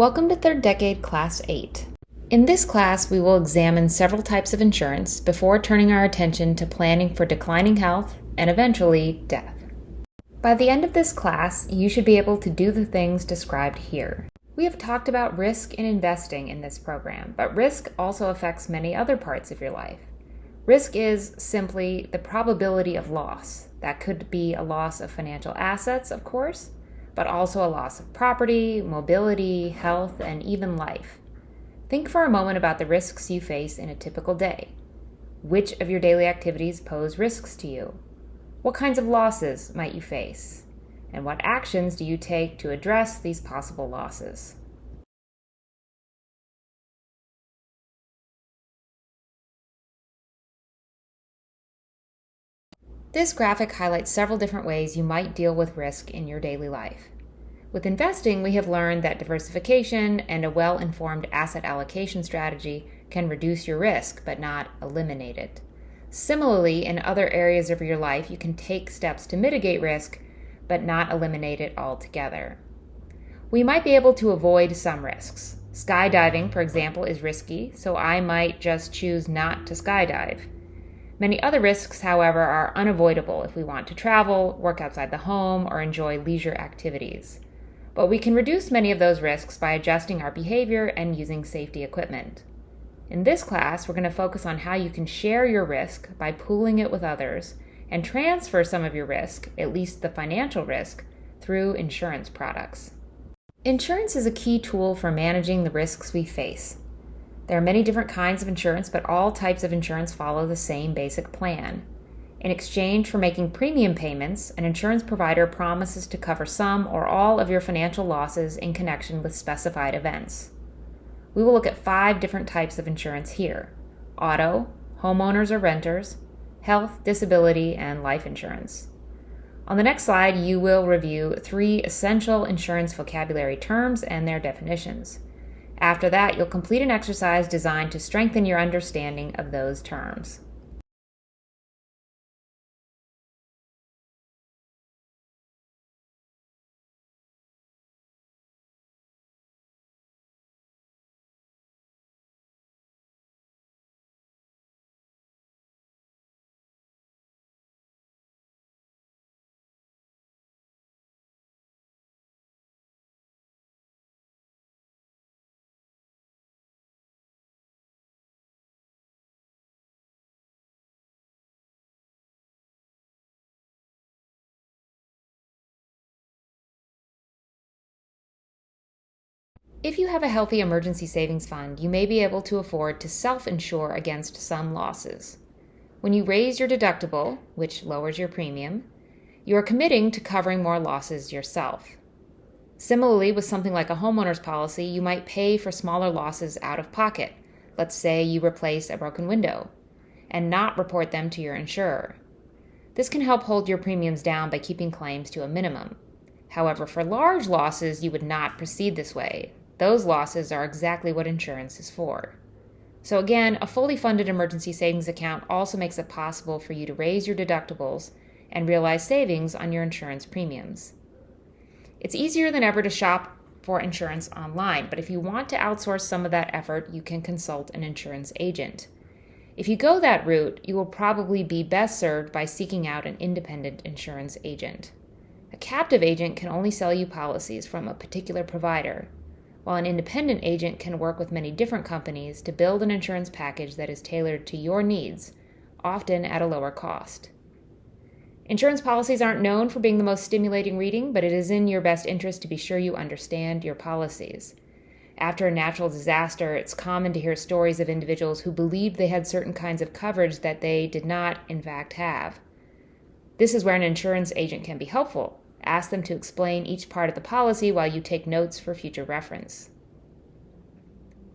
Welcome to Third Decade Class 8. In this class, we will examine several types of insurance before turning our attention to planning for declining health and eventually death. By the end of this class, you should be able to do the things described here. We have talked about risk in investing in this program, but risk also affects many other parts of your life. Risk is simply the probability of loss. That could be a loss of financial assets, of course, but also a loss of property, mobility, health, and even life. Think for a moment about the risks you face in a typical day. Which of your daily activities pose risks to you? What kinds of losses might you face? And what actions do you take to address these possible losses? This graphic highlights several different ways you might deal with risk in your daily life. With investing, we have learned that diversification and a well-informed asset allocation strategy can reduce your risk, but not eliminate it. Similarly, in other areas of your life, you can take steps to mitigate risk, but not eliminate it altogether. We might be able to avoid some risks. Skydiving, for example, is risky, so I might just choose not to skydive. Many other risks, however, are unavoidable if we want to travel, work outside the home, or enjoy leisure activities. But we can reduce many of those risks by adjusting our behavior and using safety equipment. In this class, we're going to focus on how you can share your risk by pooling it with others and transfer some of your risk, at least the financial risk, through insurance products. Insurance is a key tool for managing the risks we face. There are many different kinds of insurance, but all types of insurance follow the same basic plan. In exchange for making premium payments, an insurance provider promises to cover some or all of your financial losses in connection with specified events. We will look at 5 different types of insurance here: auto, homeowners or renters, health, disability, and life insurance. On the next slide, you will review 3 essential insurance vocabulary terms and their definitions. After that, you'll complete an exercise designed to strengthen your understanding of those terms. If you have a healthy emergency savings fund, you may be able to afford to self-insure against some losses. When you raise your deductible, which lowers your premium, you are committing to covering more losses yourself. Similarly, with something like a homeowner's policy, you might pay for smaller losses out of pocket. Let's say you replace a broken window, and not report them to your insurer. This can help hold your premiums down by keeping claims to a minimum. However, for large losses, you would not proceed this way. Those losses are exactly what insurance is for. So again, a fully funded emergency savings account also makes it possible for you to raise your deductibles and realize savings on your insurance premiums. It's easier than ever to shop for insurance online, but if you want to outsource some of that effort, you can consult an insurance agent. If you go that route, you will probably be best served by seeking out an independent insurance agent. A captive agent can only sell you policies from a particular provider, while an independent agent can work with many different companies to build an insurance package that is tailored to your needs, often at a lower cost. Insurance policies aren't known for being the most stimulating reading, but it is in your best interest to be sure you understand your policies. After a natural disaster, it's common to hear stories of individuals who believed they had certain kinds of coverage that they did not, in fact, have. This is where an insurance agent can be helpful. Ask them to explain each part of the policy while you take notes for future reference.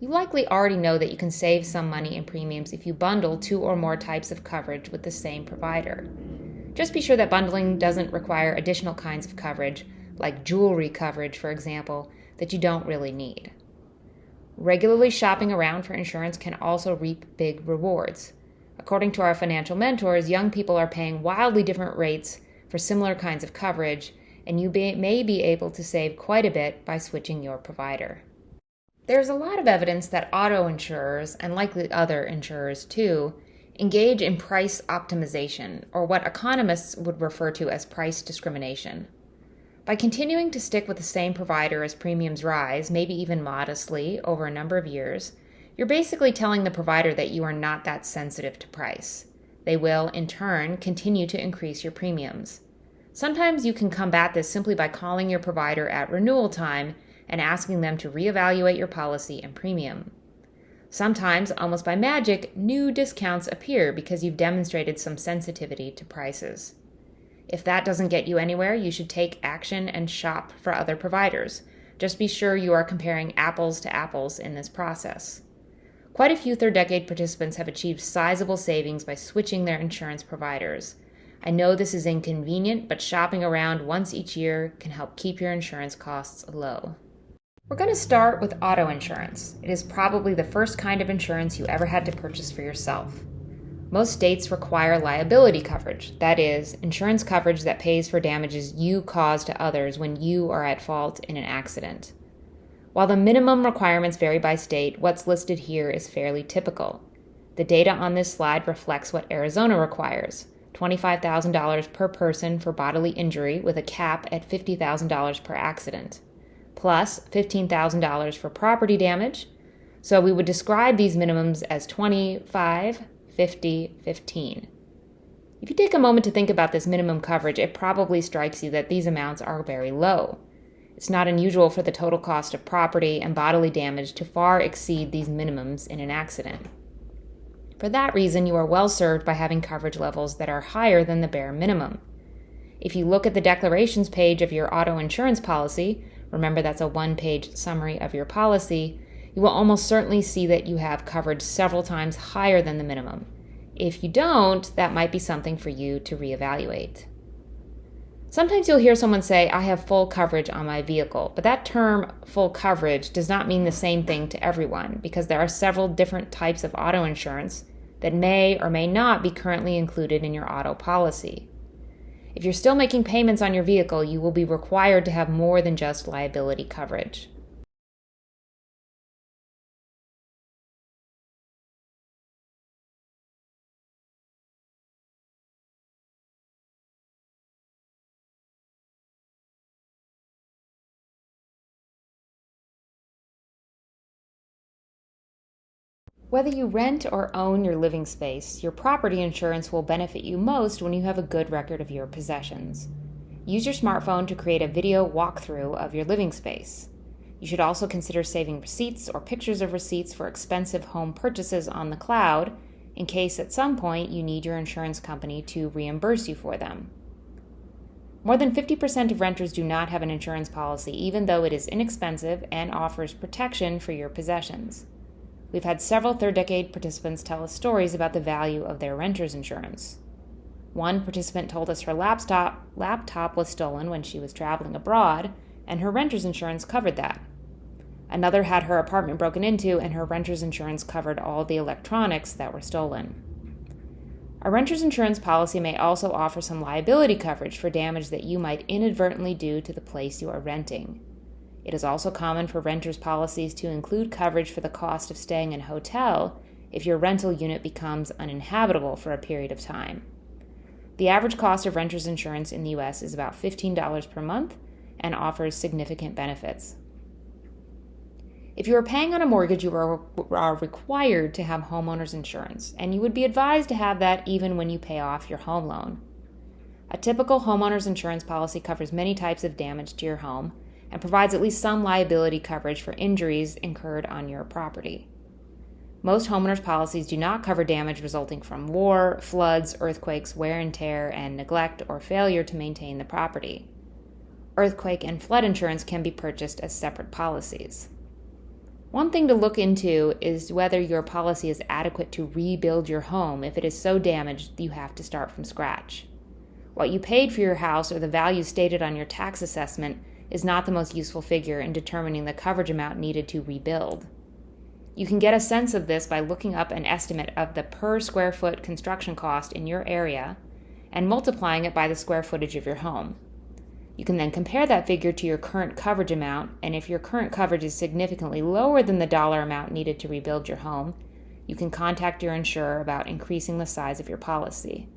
You likely already know that you can save some money in premiums if you bundle 2 or more types of coverage with the same provider. Just be sure that bundling doesn't require additional kinds of coverage, like jewelry coverage, for example, that you don't really need. Regularly shopping around for insurance can also reap big rewards. According to our financial mentors, young people are paying wildly different rates for similar kinds of coverage, and you may be able to save quite a bit by switching your provider. There's a lot of evidence that auto insurers, and likely other insurers too, engage in price optimization, or what economists would refer to as price discrimination. By continuing to stick with the same provider as premiums rise, maybe even modestly, over a number of years, you're basically telling the provider that you are not that sensitive to price. They will, in turn, continue to increase your premiums. Sometimes you can combat this simply by calling your provider at renewal time and asking them to reevaluate your policy and premium. Sometimes, almost by magic, new discounts appear because you've demonstrated some sensitivity to prices. If that doesn't get you anywhere, you should take action and shop for other providers. Just be sure you are comparing apples to apples in this process. Quite a few third-decade participants have achieved sizable savings by switching their insurance providers. I know this is inconvenient, but shopping around once each year can help keep your insurance costs low. We're going to start with auto insurance. It is probably the first kind of insurance you ever had to purchase for yourself. Most states require liability coverage, that is, insurance coverage that pays for damages you cause to others when you are at fault in an accident. While the minimum requirements vary by state, what's listed here is fairly typical. The data on this slide reflects what Arizona requires: $25,000 per person for bodily injury with a cap at $50,000 per accident, plus $15,000 for property damage. So we would describe these minimums as 25, 50, 15. If you take a moment to think about this minimum coverage, it probably strikes you that these amounts are very low. It's not unusual for the total cost of property and bodily damage to far exceed these minimums in an accident. For that reason, you are well served by having coverage levels that are higher than the bare minimum. If you look at the declarations page of your auto insurance policy, remember that's a one-page summary of your policy, you will almost certainly see that you have coverage several times higher than the minimum. If you don't, that might be something for you to reevaluate. Sometimes you'll hear someone say, "I have full coverage on my vehicle," but that term, full coverage, does not mean the same thing to everyone because there are several different types of auto insurance that may or may not be currently included in your auto policy. If you're still making payments on your vehicle, you will be required to have more than just liability coverage. Whether you rent or own your living space, your property insurance will benefit you most when you have a good record of your possessions. Use your smartphone to create a video walkthrough of your living space. You should also consider saving receipts or pictures of receipts for expensive home purchases on the cloud in case at some point you need your insurance company to reimburse you for them. More than 50% of renters do not have an insurance policy, even though it is inexpensive and offers protection for your possessions. We've had several third-decade participants tell us stories about the value of their renter's insurance. One participant told us her laptop was stolen when she was traveling abroad, and her renter's insurance covered that. Another had her apartment broken into, and her renter's insurance covered all the electronics that were stolen. A renter's insurance policy may also offer some liability coverage for damage that you might inadvertently do to the place you are renting. It is also common for renters' policies to include coverage for the cost of staying in a hotel if your rental unit becomes uninhabitable for a period of time. The average cost of renter's insurance in the U.S. is about $15 per month and offers significant benefits. If you are paying on a mortgage, you are required to have homeowner's insurance, and you would be advised to have that even when you pay off your home loan. A typical homeowner's insurance policy covers many types of damage to your home and provides at least some liability coverage for injuries incurred on your property. Most homeowners' policies do not cover damage resulting from war, floods, earthquakes, wear and tear, and neglect or failure to maintain the property. Earthquake and flood insurance can be purchased as separate policies. One thing to look into is whether your policy is adequate to rebuild your home if it is so damaged that you have to start from scratch. What you paid for your house or the value stated on your tax assessment is not the most useful figure in determining the coverage amount needed to rebuild. You can get a sense of this by looking up an estimate of the per square foot construction cost in your area and multiplying it by the square footage of your home. You can then compare that figure to your current coverage amount, and if your current coverage is significantly lower than the dollar amount needed to rebuild your home, you can contact your insurer about increasing the size of your policy.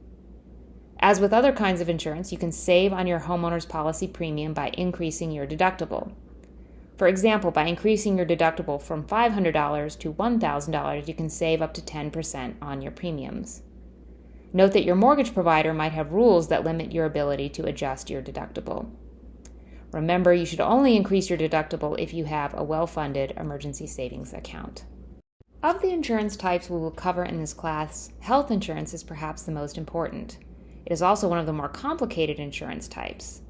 As with other kinds of insurance, you can save on your homeowner's policy premium by increasing your deductible. For example, by increasing your deductible from $500 to $1,000, you can save up to 10% on your premiums. Note that your mortgage provider might have rules that limit your ability to adjust your deductible. Remember, you should only increase your deductible if you have a well-funded emergency savings account. Of the insurance types we will cover in this class, health insurance is perhaps the most important. It is also one of the more complicated insurance types.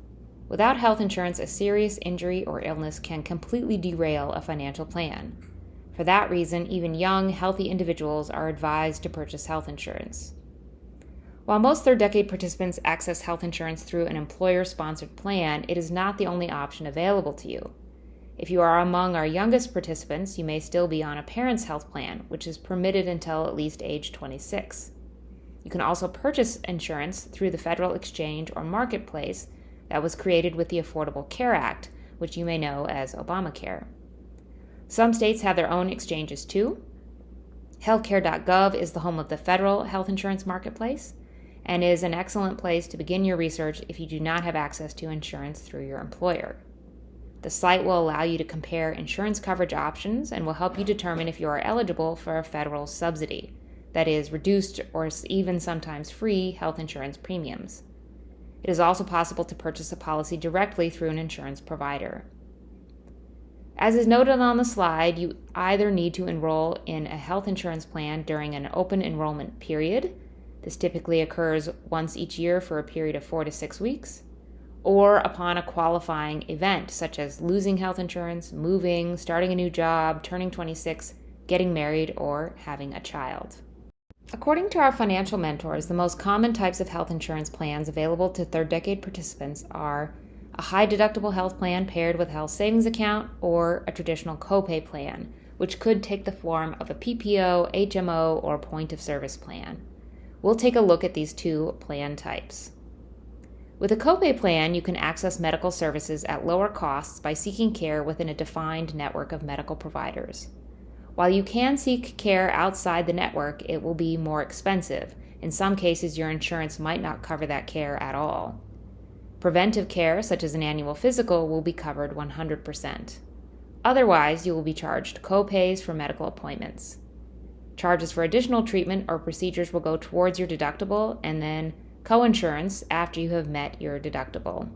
Without health insurance, a serious injury or illness can completely derail a financial plan. For that reason, even young, healthy individuals are advised to purchase health insurance. While most third-decade participants access health insurance through an employer-sponsored plan, it is not the only option available to you. If you are among our youngest participants, you may still be on a parent's health plan, which is permitted until at least age 26. You can also purchase insurance through the Federal Exchange or Marketplace that was created with the Affordable Care Act, which you may know as Obamacare. Some states have their own exchanges too. Healthcare.gov is the home of the Federal Health Insurance Marketplace and is an excellent place to begin your research if you do not have access to insurance through your employer. The site will allow you to compare insurance coverage options and will help you determine if you are eligible for a federal subsidy, that is, reduced or even sometimes free health insurance premiums. It is also possible to purchase a policy directly through an insurance provider. As is noted on the slide, you either need to enroll in a health insurance plan during an open enrollment period. This typically occurs once each year for a period of 4 to 6 weeks, or upon a qualifying event such as losing health insurance, moving, starting a new job, turning 26, getting married, or having a child. According to our financial mentors, the most common types of health insurance plans available to third-decade participants are a high-deductible health plan paired with a health savings account or a traditional copay plan, which could take the form of a PPO, HMO, or point-of-service plan. We'll take a look at these two plan types. With a copay plan, you can access medical services at lower costs by seeking care within a defined network of medical providers. While you can seek care outside the network, it will be more expensive. In some cases, your insurance might not cover that care at all. Preventive care, such as an annual physical, will be covered 100%. Otherwise, you will be charged copays for medical appointments. Charges for additional treatment or procedures will go towards your deductible, and then coinsurance after you have met your deductible.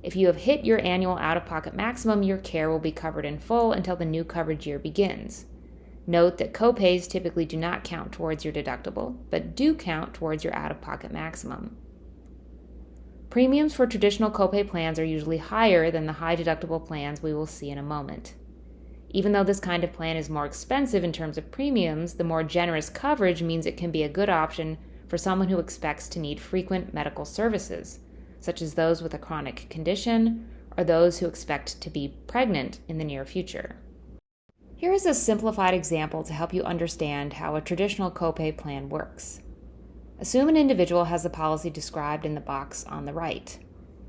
If you have hit your annual out-of-pocket maximum, your care will be covered in full until the new coverage year begins. Note that copays typically do not count towards your deductible, but do count towards your out-of-pocket maximum. Premiums for traditional copay plans are usually higher than the high-deductible plans we will see in a moment. Even though this kind of plan is more expensive in terms of premiums, the more generous coverage means it can be a good option for someone who expects to need frequent medical services, such as those with a chronic condition or those who expect to be pregnant in the near future. Here is a simplified example to help you understand how a traditional copay plan works. Assume an individual has the policy described in the box on the right.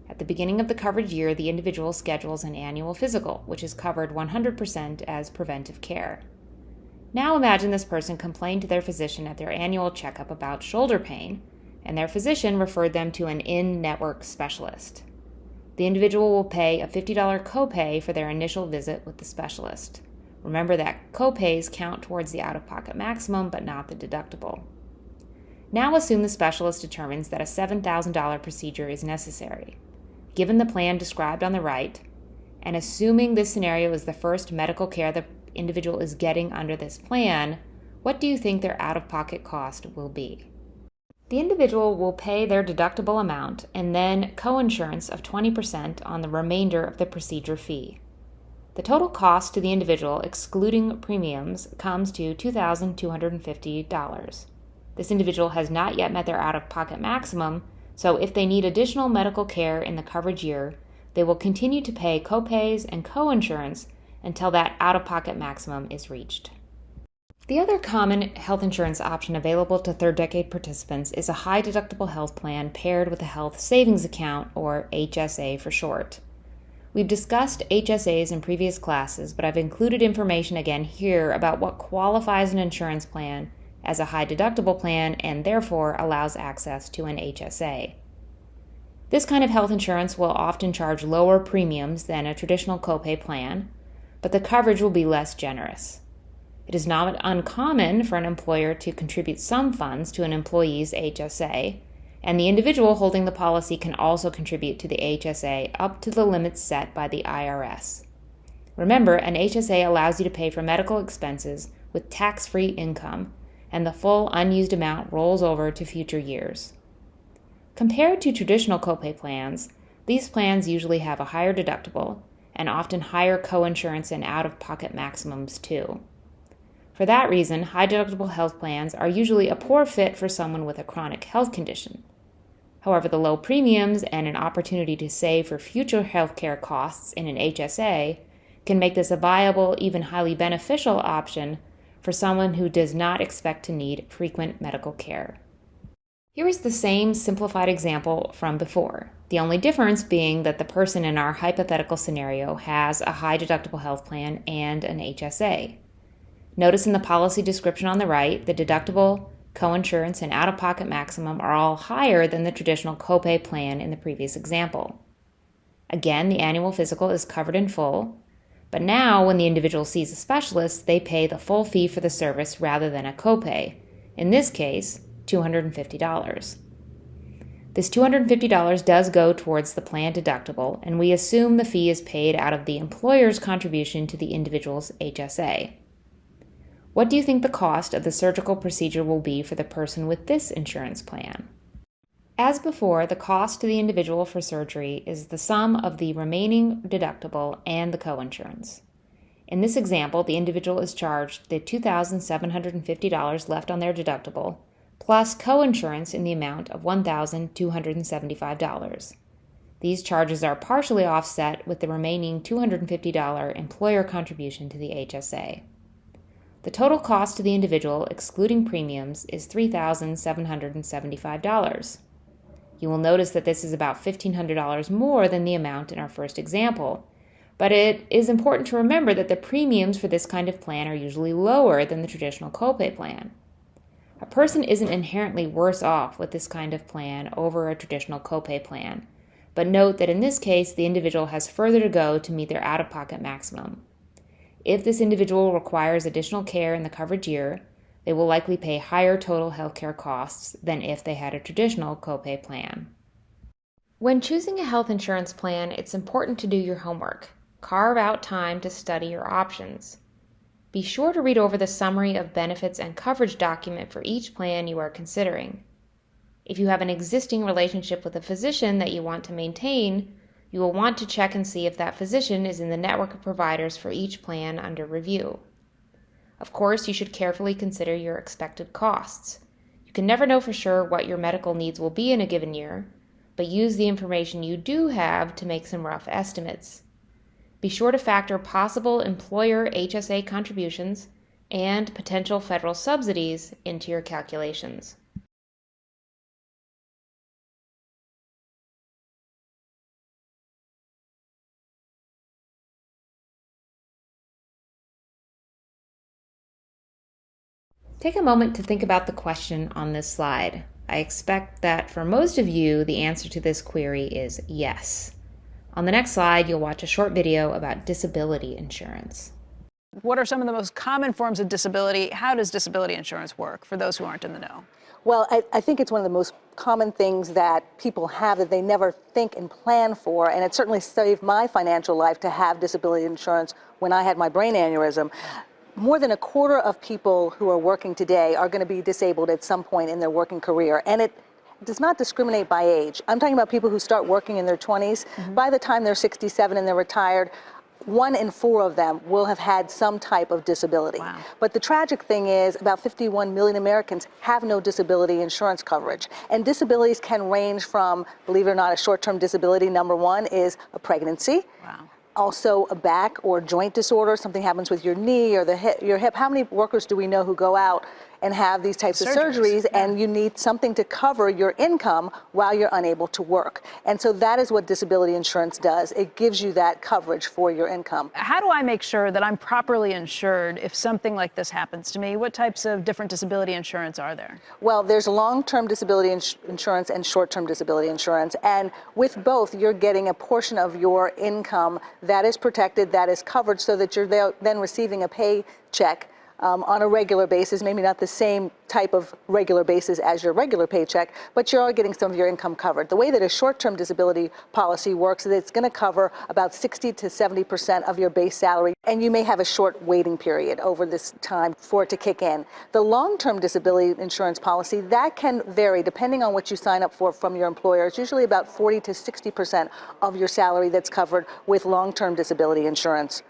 At the beginning of the coverage year, the individual schedules an annual physical, which is covered 100% as preventive care. Now imagine this person complained to their physician at their annual checkup about shoulder pain, and their physician referred them to an in-network specialist. The individual will pay a $50 copay for their initial visit with the specialist. Remember that copays count towards the out-of-pocket maximum, but not the deductible. Now assume the specialist determines that a $7,000 procedure is necessary. Given the plan described on the right, and assuming this scenario is the first medical care the individual is getting under this plan, what do you think their out-of-pocket cost will be? The individual will pay their deductible amount and then coinsurance of 20% on the remainder of the procedure fee. The total cost to the individual, excluding premiums, comes to $2,250. This individual has not yet met their out-of-pocket maximum, so if they need additional medical care in the coverage year, they will continue to pay copays and coinsurance until that out-of-pocket maximum is reached. The other common health insurance option available to third-decade participants is a high-deductible health plan paired with a health savings account, or HSA for short. We've discussed HSAs in previous classes, but I've included information again here about what qualifies an insurance plan as a high-deductible plan and therefore allows access to an HSA. This kind of health insurance will often charge lower premiums than a traditional copay plan, but the coverage will be less generous. It is not uncommon for an employer to contribute some funds to an employee's HSA, and the individual holding the policy can also contribute to the HSA up to the limits set by the IRS. Remember, an HSA allows you to pay for medical expenses with tax-free income, and the full unused amount rolls over to future years. Compared to traditional copay plans, these plans usually have a higher deductible and often higher coinsurance and out-of-pocket maximums too. For that reason, high-deductible health plans are usually a poor fit for someone with a chronic health condition. However, the low premiums and an opportunity to save for future healthcare costs in an HSA can make this a viable, even highly beneficial option for someone who does not expect to need frequent medical care. Here is the same simplified example from before, the only difference being that the person in our hypothetical scenario has a high-deductible health plan and an HSA. Notice in the policy description on the right, the deductible, coinsurance, and out-of-pocket maximum are all higher than the traditional copay plan in the previous example. Again, the annual physical is covered in full, but now when the individual sees a specialist, they pay the full fee for the service rather than a copay, in this case, $250. This $250 does go towards the plan deductible, and we assume the fee is paid out of the employer's contribution to the individual's HSA. What do you think the cost of the surgical procedure will be for the person with this insurance plan? As before, the cost to the individual for surgery is the sum of the remaining deductible and the coinsurance. In this example, the individual is charged the $2,750 left on their deductible, plus coinsurance in the amount of $1,275. These charges are partially offset with the remaining $250 employer contribution to the HSA. The total cost to the individual, excluding premiums, is $3,775. You will notice that this is about $1,500 more than the amount in our first example, but it is important to remember that the premiums for this kind of plan are usually lower than the traditional copay plan. A person isn't inherently worse off with this kind of plan over a traditional copay plan, but note that in this case, the individual has further to go to meet their out-of-pocket maximum. If this individual requires additional care in the coverage year, they will likely pay higher total healthcare costs than if they had a traditional copay plan. When choosing a health insurance plan, it's important to do your homework. Carve out time to study your options. Be sure to read over the summary of benefits and coverage document for each plan you are considering. If you have an existing relationship with a physician that you want to maintain, you will want to check and see if that physician is in the network of providers for each plan under review. Of course, you should carefully consider your expected costs. You can never know for sure what your medical needs will be in a given year, but use the information you do have to make some rough estimates. Be sure to factor possible employer HSA contributions and potential federal subsidies into your calculations. Take a moment to think about the question on this slide. I expect that for most of you, the answer to this query is yes. On the next slide, you'll watch a short video about disability insurance. What are some of the most common forms of disability? How does disability insurance work for those who aren't in the know? Well, I think it's one of the most common things that people have that they never think and plan for, and it certainly saved my financial life to have disability insurance when I had my brain aneurysm. More than a quarter of people who are working today are going to be disabled at some point in their working career, and it does not discriminate by age. I'm talking about people who start working in their 20s. By the time they're 67 and they're retired, 1 in 4 of them will have had some type of disability. Wow. But the tragic thing is about 51 million Americans have no disability insurance coverage. And disabilities can range from, believe it or not, a short-term disability. Number 1 is a pregnancy. Wow. Also a back or joint disorder, something happens with your knee or your hip. How many workers do we know who go out and have these types of surgeries, and you need something to cover your income while you're unable to work? And so that is what disability insurance does. It gives you that coverage for your income. How do I make sure that I'm properly insured if something like this happens to me? What types of different disability insurance are there? Well, there's long-term disability insurance and short-term disability insurance. And with both, you're getting a portion of your income that is protected, that is covered, so that you're then receiving a paycheck on a regular basis, maybe not the same type of regular basis as your regular paycheck, but you're getting some of your income covered. The way that a short-term disability policy works is it's going to cover about 60 to 70% of your base salary, and you may have a short waiting period over this time for it to kick in. The long-term disability insurance policy, that can vary depending on what you sign up for from your employer. It's usually about 40 to 60% of your salary that's covered with long-term disability insurance.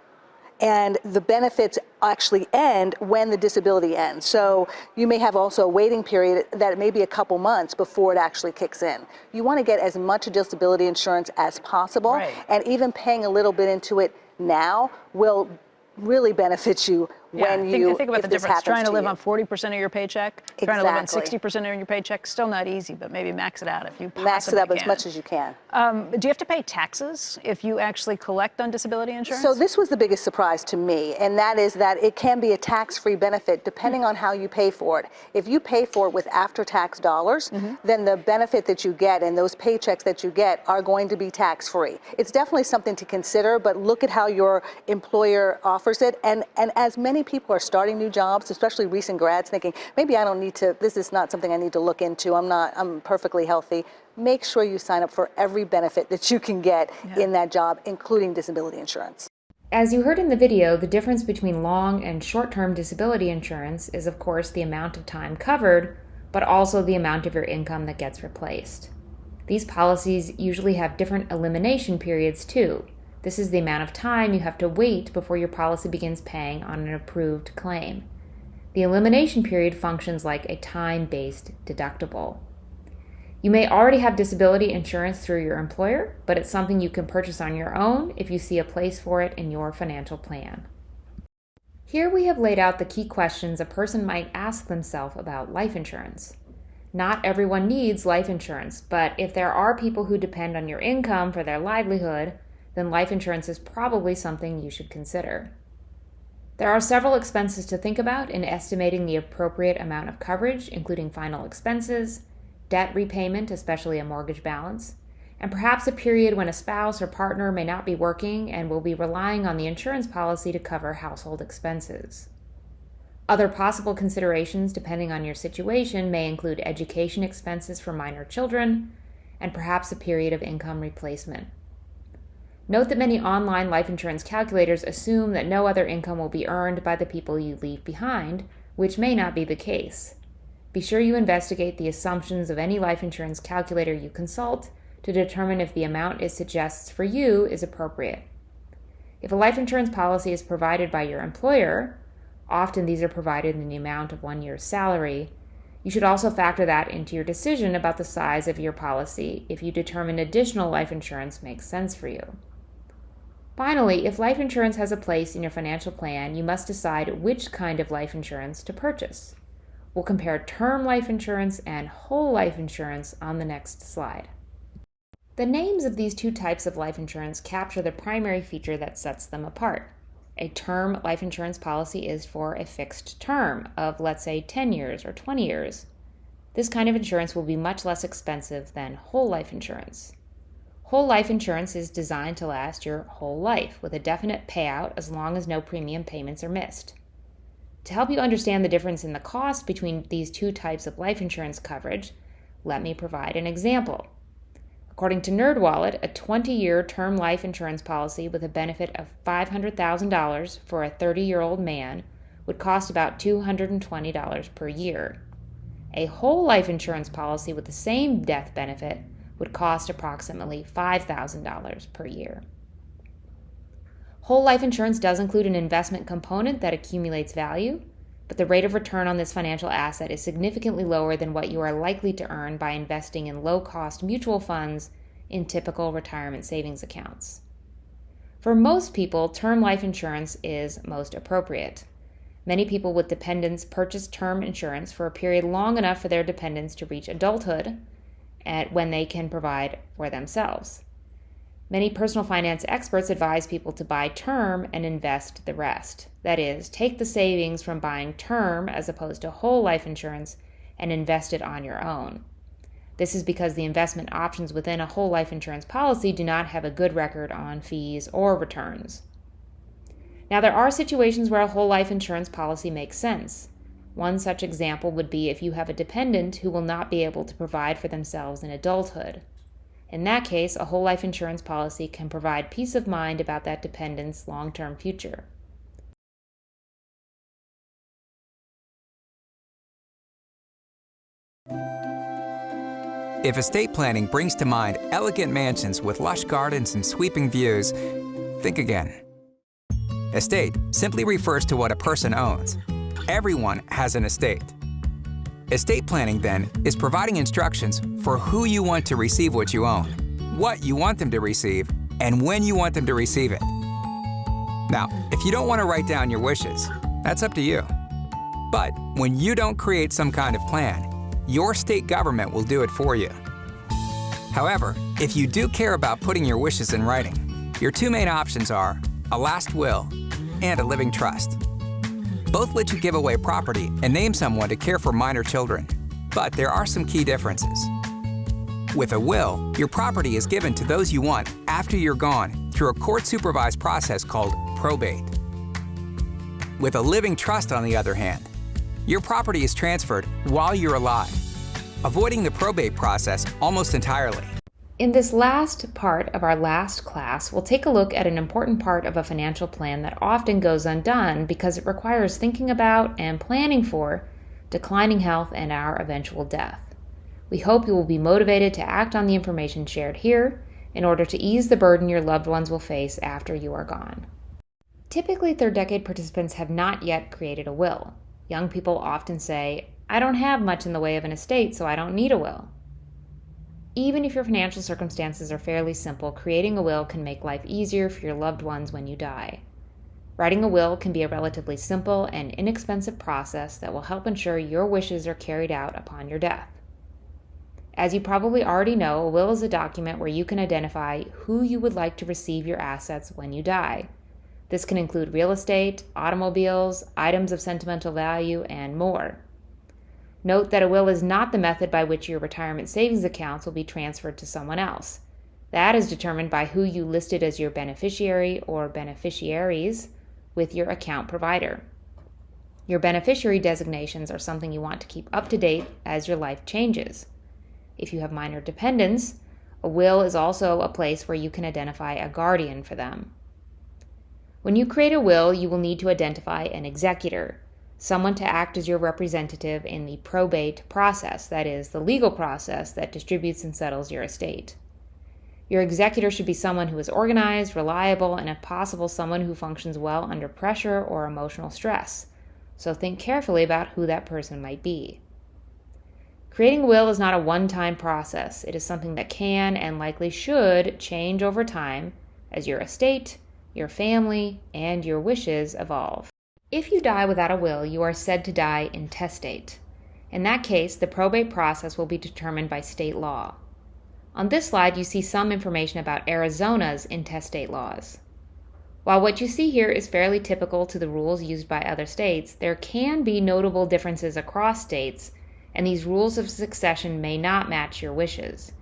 And the benefits actually end when the disability ends. So you may have also a waiting period that may be a couple months before it actually kicks in. You want to get as much disability insurance as possible, and even paying a little bit into it now will really benefit you when think about the difference. Trying to live on 40% of your paycheck, trying to live on 60% of your paycheck, still not easy, but maybe max it out if you possibly max it up can. as much as you can. Do you have to pay taxes if you actually collect on disability insurance? So this was the biggest surprise to me, and that is that it can be a tax-free benefit depending on how you pay for it. If you pay for it with after-tax dollars, then the benefit that you get and those paychecks that you get are going to be tax-free. It's definitely something to consider, but look at how your employer offers it. And as many people are starting new jobs, especially recent grads, thinking, maybe I don't need to, this is not something I need to look into, I'm perfectly healthy. Make sure you sign up for every benefit that you can get in that job, including disability insurance. As you heard in the video, the difference between long and short-term disability insurance is, of course, the amount of time covered, but also the amount of your income that gets replaced. These policies usually have different elimination periods, too. This is the amount of time you have to wait before your policy begins paying on an approved claim. The elimination period functions like a time-based deductible. You may already have disability insurance through your employer, but it's something you can purchase on your own if you see a place for it in your financial plan. Here we have laid out the key questions a person might ask themselves about life insurance. Not everyone needs life insurance, but if there are people who depend on your income for their livelihood, then life insurance is probably something you should consider. There are several expenses to think about in estimating the appropriate amount of coverage, including final expenses, debt repayment, especially a mortgage balance, and perhaps a period when a spouse or partner may not be working and will be relying on the insurance policy to cover household expenses. Other possible considerations, depending on your situation, may include education expenses for minor children, and perhaps a period of income replacement. Note that many online life insurance calculators assume that no other income will be earned by the people you leave behind, which may not be the case. Be sure you investigate the assumptions of any life insurance calculator you consult to determine if the amount it suggests for you is appropriate. If a life insurance policy is provided by your employer, often these are provided in the amount of 1 year's salary, you should also factor that into your decision about the size of your policy if you determine additional life insurance makes sense for you. Finally, if life insurance has a place in your financial plan, you must decide which kind of life insurance to purchase. We'll compare term life insurance and whole life insurance on the next slide. The names of these two types of life insurance capture the primary feature that sets them apart. A term life insurance policy is for a fixed term of, let's say, 10 years or 20 years. This kind of insurance will be much less expensive than whole life insurance. Whole life insurance is designed to last your whole life with a definite payout as long as no premium payments are missed. To help you understand the difference in the cost between these two types of life insurance coverage, let me provide an example. According to NerdWallet, a 20-year term life insurance policy with a benefit of $500,000 for a 30-year-old man would cost about $220 per year. A whole life insurance policy with the same death benefit would cost approximately $5,000 per year. Whole life insurance does include an investment component that accumulates value, but the rate of return on this financial asset is significantly lower than what you are likely to earn by investing in low-cost mutual funds in typical retirement savings accounts. For most people, term life insurance is most appropriate. Many people with dependents purchase term insurance for a period long enough for their dependents to reach adulthood when they can provide for themselves. Many personal finance experts advise people to buy term and invest the rest. That is, take the savings from buying term as opposed to whole life insurance and invest it on your own. This is because the investment options within a whole life insurance policy do not have a good record on fees or returns. Now, there are situations where a whole life insurance policy makes sense. One such example would be if you have a dependent who will not be able to provide for themselves in adulthood. In that case, a whole life insurance policy can provide peace of mind about that dependent's long-term future. If estate planning brings to mind elegant mansions with lush gardens and sweeping views, think again. Estate simply refers to what a person owns. Everyone has an estate. Estate planning, then, is providing instructions for who you want to receive what you own, what you want them to receive, and when you want them to receive it. Now, if you don't want to write down your wishes, that's up to you. But when you don't create some kind of plan, your state government will do it for you. However, if you do care about putting your wishes in writing, your two main options are a last will and a living trust. Both let you give away property and name someone to care for minor children, but there are some key differences. With a will, your property is given to those you want after you're gone through a court-supervised process called probate. With a living trust, on the other hand, your property is transferred while you're alive, avoiding the probate process almost entirely. In this last part of our last class, we'll take a look at an important part of a financial plan that often goes undone because it requires thinking about and planning for declining health and our eventual death. We hope you will be motivated to act on the information shared here in order to ease the burden your loved ones will face after you are gone. Typically, third decade participants have not yet created a will. Young people often say, "I don't have much in the way of an estate, so I don't need a will." Even if your financial circumstances are fairly simple, creating a will can make life easier for your loved ones when you die. Writing a will can be a relatively simple and inexpensive process that will help ensure your wishes are carried out upon your death. As you probably already know, a will is a document where you can identify who you would like to receive your assets when you die. This can include real estate, automobiles, items of sentimental value, and more. Note that a will is not the method by which your retirement savings accounts will be transferred to someone else. That is determined by who you listed as your beneficiary or beneficiaries with your account provider. Your beneficiary designations are something you want to keep up to date as your life changes. If you have minor dependents, a will is also a place where you can identify a guardian for them. When you create a will, you will need to identify an executor, someone to act as your representative in the probate process, that is, the legal process that distributes and settles your estate. Your executor should be someone who is organized, reliable, and if possible, someone who functions well under pressure or emotional stress. So think carefully about who that person might be. Creating a will is not a one-time process. It is something that can and likely should change over time as your estate, your family, and your wishes evolve. If you die without a will, you are said to die intestate. In that case, the probate process will be determined by state law. On this slide, you see some information about Arizona's intestate laws. While what you see here is fairly typical to the rules used by other states, there can be notable differences across states, and these rules of succession may not match your wishes.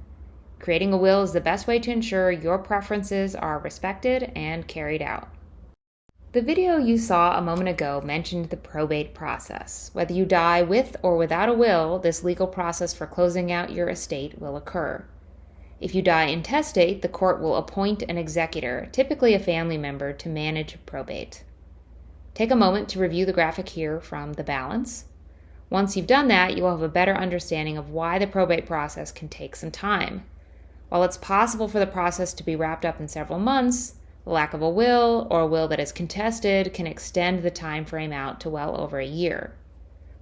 Creating a will is the best way to ensure your preferences are respected and carried out. The video you saw a moment ago mentioned the probate process. Whether you die with or without a will, this legal process for closing out your estate will occur. If you die intestate, the court will appoint an executor, typically a family member, to manage probate. Take a moment to review the graphic here from the balance. Once you've done that, you will have a better understanding of why the probate process can take some time. While it's possible for the process to be wrapped up in several months, the lack of a will or a will that is contested can extend the time frame out to well over a year.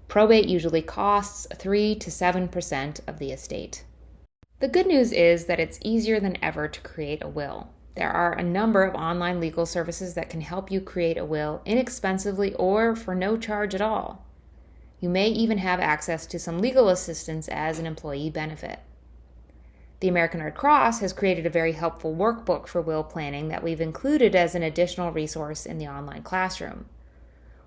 Probate usually costs 3 to 7% of the estate. The good news is that it's easier than ever to create a will. There are a number of online legal services that can help you create a will inexpensively or for no charge at all. You may even have access to some legal assistance as an employee benefit. The American Red Cross has created a very helpful workbook for will planning that we've included as an additional resource in the online classroom.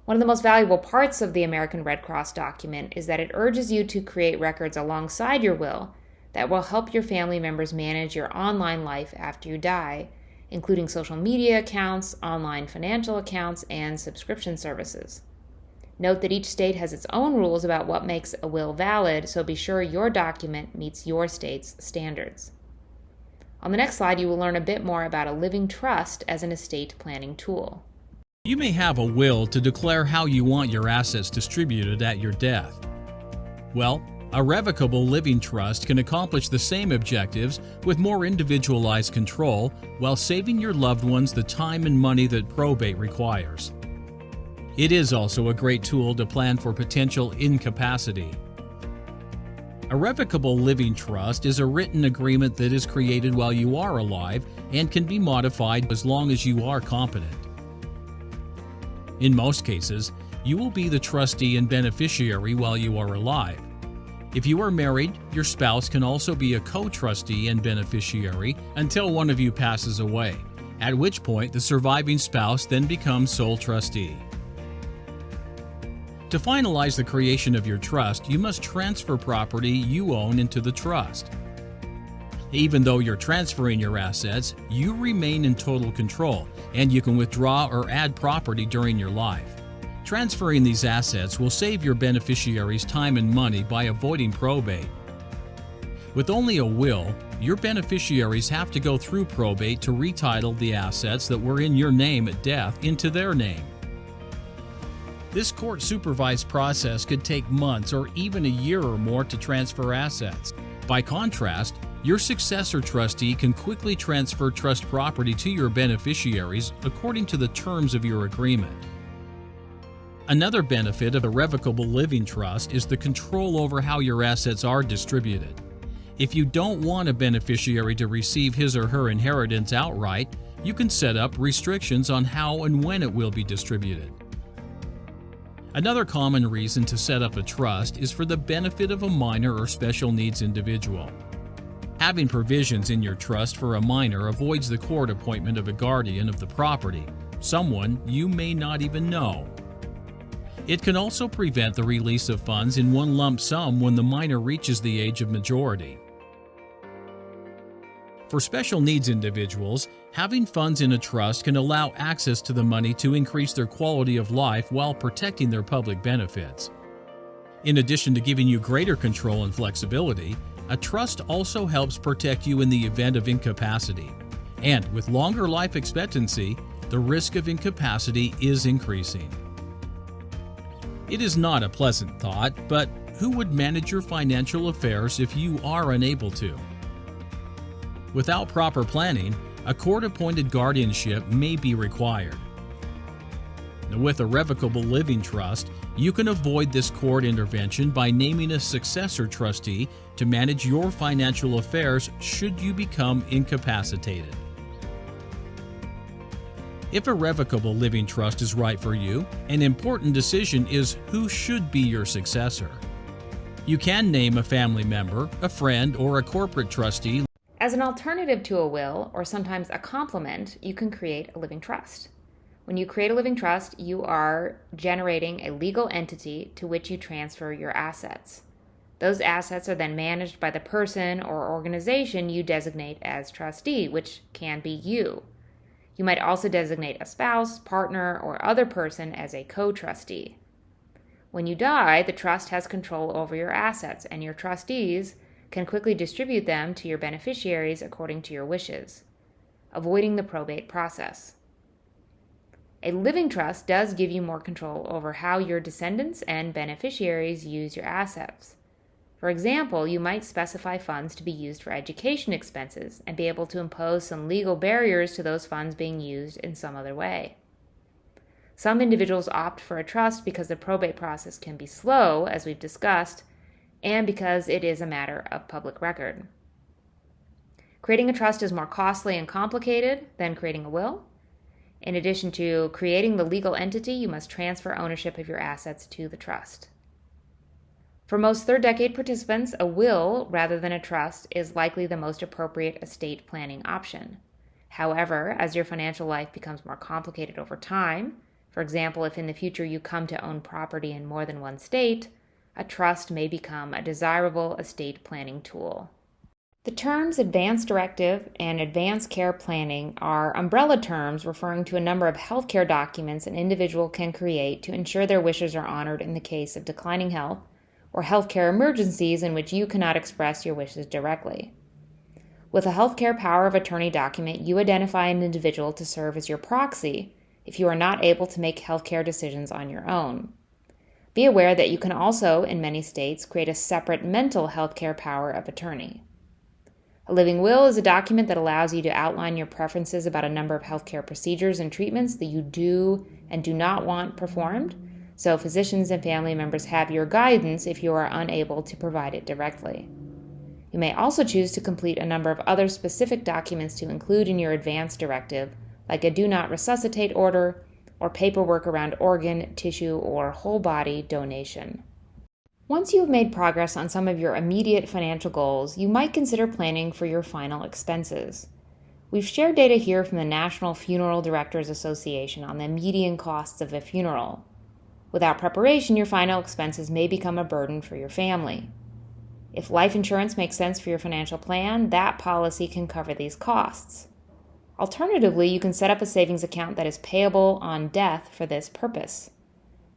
One of the most valuable parts of the American Red Cross document is that it urges you to create records alongside your will that will help your family members manage your online life after you die, including social media accounts, online financial accounts, and subscription services. Note that each state has its own rules about what makes a will valid, so be sure your document meets your state's standards. On the next slide, you will learn a bit more about a living trust as an estate planning tool. You may have a will to declare how you want your assets distributed at your death. Well, a revocable living trust can accomplish the same objectives with more individualized control while saving your loved ones the time and money that probate requires. It is also a great tool to plan for potential incapacity. A revocable living trust is a written agreement that is created while you are alive and can be modified as long as you are competent. In most cases, you will be the trustee and beneficiary while you are alive. If you are married, your spouse can also be a co-trustee and beneficiary until one of you passes away, at which point the surviving spouse then becomes sole trustee. To finalize the creation of your trust, you must transfer property you own into the trust. Even though you're transferring your assets, you remain in total control, and you can withdraw or add property during your life. Transferring these assets will save your beneficiaries time and money by avoiding probate. With only a will, your beneficiaries have to go through probate to retitle the assets that were in your name at death into their name. This court-supervised process could take months or even a year or more to transfer assets. By contrast, your successor trustee can quickly transfer trust property to your beneficiaries according to the terms of your agreement. Another benefit of a revocable living trust is the control over how your assets are distributed. If you don't want a beneficiary to receive his or her inheritance outright, you can set up restrictions on how and when it will be distributed. Another common reason to set up a trust is for the benefit of a minor or special needs individual. Having provisions in your trust for a minor avoids the court appointment of a guardian of the property, someone you may not even know. It can also prevent the release of funds in one lump sum when the minor reaches the age of majority. For special needs individuals, having funds in a trust can allow access to the money to increase their quality of life while protecting their public benefits. In addition to giving you greater control and flexibility, a trust also helps protect you in the event of incapacity. And with longer life expectancy, the risk of incapacity is increasing. It is not a pleasant thought, but who would manage your financial affairs if you are unable to? Without proper planning, a court-appointed guardianship may be required. With a revocable living trust, you can avoid this court intervention by naming a successor trustee to manage your financial affairs should you become incapacitated. If a revocable living trust is right for you, an important decision is who should be your successor. You can name a family member, a friend, or a corporate trustee. As an alternative to a will, or sometimes a complement, you can create a living trust. When you create a living trust, you are generating a legal entity to which you transfer your assets. Those assets are then managed by the person or organization you designate as trustee, which can be you. You might also designate a spouse, partner, or other person as a co-trustee. When you die, the trust has control over your assets, and your trustees can quickly distribute them to your beneficiaries according to your wishes, avoiding the probate process. A living trust does give you more control over how your descendants and beneficiaries use your assets. For example, you might specify funds to be used for education expenses and be able to impose some legal barriers to those funds being used in some other way. Some individuals opt for a trust because the probate process can be slow, as we've discussed, and because it is a matter of public record. Creating a trust is more costly and complicated than creating a will. In addition to creating the legal entity, you must transfer ownership of your assets to the trust. For most third-decade participants, a will rather than a trust is likely the most appropriate estate planning option. However, as your financial life becomes more complicated over time, for example, if in the future you come to own property in more than one state, a trust may become a desirable estate planning tool. The terms advance directive and advance care planning are umbrella terms referring to a number of healthcare documents an individual can create to ensure their wishes are honored in the case of declining health or healthcare emergencies in which you cannot express your wishes directly. With a healthcare power of attorney document, you identify an individual to serve as your proxy if you are not able to make healthcare decisions on your own. Be aware that you can also, in many states, create a separate mental healthcare power of attorney. A living will is a document that allows you to outline your preferences about a number of healthcare procedures and treatments that you do and do not want performed, so physicians and family members have your guidance if you are unable to provide it directly. You may also choose to complete a number of other specific documents to include in your advance directive, like a do not resuscitate order or paperwork around organ, tissue, or whole body donation. Once you have made progress on some of your immediate financial goals, you might consider planning for your final expenses. We've shared data here from the National Funeral Directors Association on the median costs of a funeral. Without preparation, your final expenses may become a burden for your family. If life insurance makes sense for your financial plan, that policy can cover these costs. Alternatively, you can set up a savings account that is payable on death for this purpose.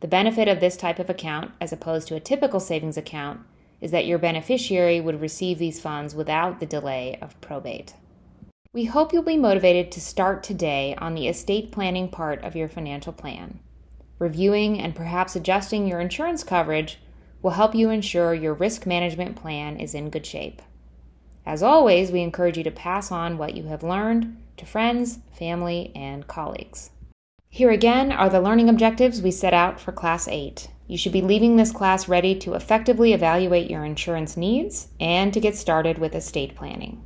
The benefit of this type of account, as opposed to a typical savings account, is that your beneficiary would receive these funds without the delay of probate. We hope you'll be motivated to start today on the estate planning part of your financial plan. Reviewing and perhaps adjusting your insurance coverage will help you ensure your risk management plan is in good shape. As always, we encourage you to pass on what you have learned to friends, family, and colleagues. Here again are the learning objectives we set out for Class 8. You should be leaving this class ready to effectively evaluate your insurance needs and to get started with estate planning.